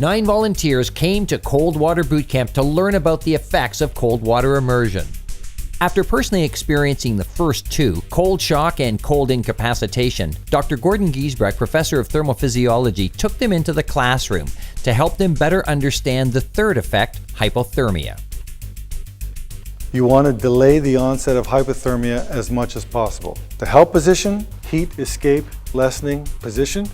9 volunteers came to Cold Water Boot Camp to learn about the effects of cold water immersion. After personally experiencing the first two, cold shock and cold incapacitation, Dr. Gordon Giesbrecht, professor of thermophysiology, took them into the classroom to help them better understand the third effect, hypothermia. You want to delay the onset of hypothermia as much as possible. The help position, heat escape lessening position,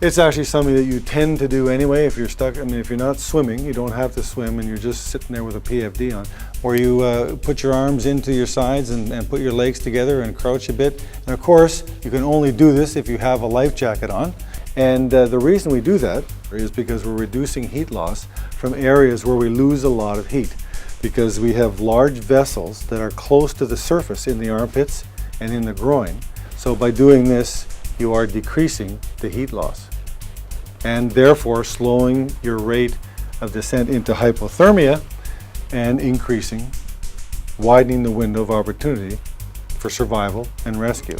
it's actually something that you tend to do anyway if you're stuck. I mean, if you're not swimming, you don't have to swim and you're just sitting there with a PFD on. Or you put your arms into your sides and put your legs together and crouch a bit. And of course, you can only do this if you have a life jacket on. And the reason we do that is because we're reducing heat loss from areas where we lose a lot of heat. Because we have large vessels that are close to the surface in the armpits and in the groin. So by doing this, you are decreasing the heat loss and therefore slowing your rate of descent into hypothermia and widening the window of opportunity for survival and rescue.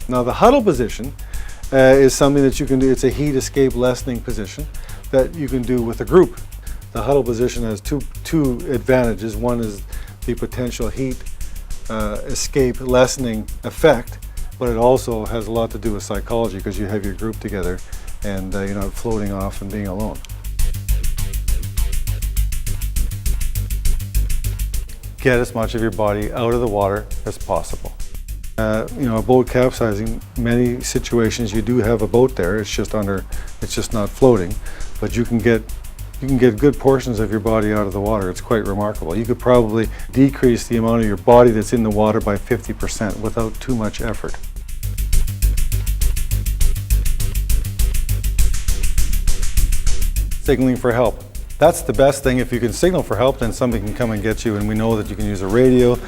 Now the huddle position is something that you can do. It's a heat escape lessening position that you can do with a group. The huddle position has two advantages. One is the potential heat escape lessening effect, but it also has a lot to do with psychology because you have your group together and you're not floating off and being alone. Get as much of your body out of the water as possible. A boat capsizing, many situations you do have a boat there, it's just not floating, but you can get good portions of your body out of the water. It's quite remarkable. You could probably decrease the amount of your body that's in the water by 50% without too much effort. Signaling for help. That's the best thing. If you can signal for help, then somebody can come and get you, and we know that you can use a radio,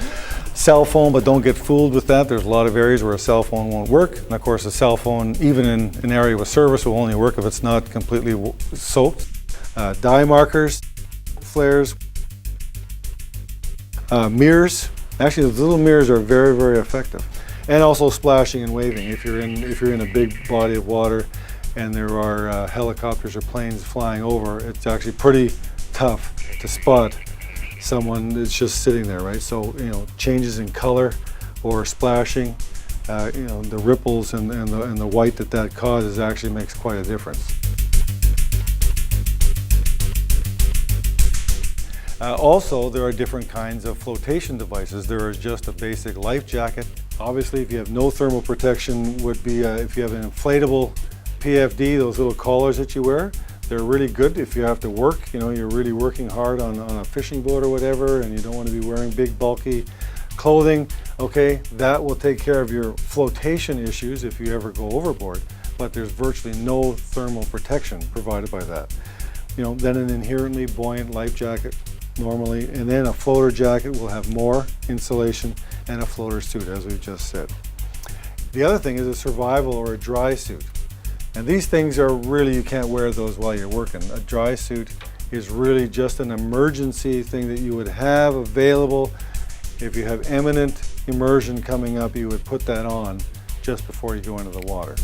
cell phone, but don't get fooled with that. There's a lot of areas where a cell phone won't work. And of course, a cell phone, even in an area with service, will only work if it's not completely soaked. Dye markers, flares, mirrors. Actually, the little mirrors are very, very effective. And also splashing and waving. If you're in a big body of water and there are helicopters or planes flying over, it's actually pretty tough to spot someone that's just sitting there, right? So, changes in color or splashing, the ripples and the white that causes actually makes quite a difference. Also, there are different kinds of flotation devices. There is just a basic life jacket. Obviously, if you have no thermal protection, would be if you have an inflatable PFD, those little collars that you wear, they're really good if you have to work. You're really working hard on a fishing boat or whatever, and you don't want to be wearing big, bulky clothing. Okay, that will take care of your flotation issues if you ever go overboard, but there's virtually no thermal protection provided by that. Then an inherently buoyant life jacket normally, and then a floater jacket will have more insulation, and a floater suit, as we've just said. The other thing is a survival or a dry suit. And these things are really, you can't wear those while you're working. A dry suit is really just an emergency thing that you would have available. If you have imminent immersion coming up, you would put that on just before you go into the water.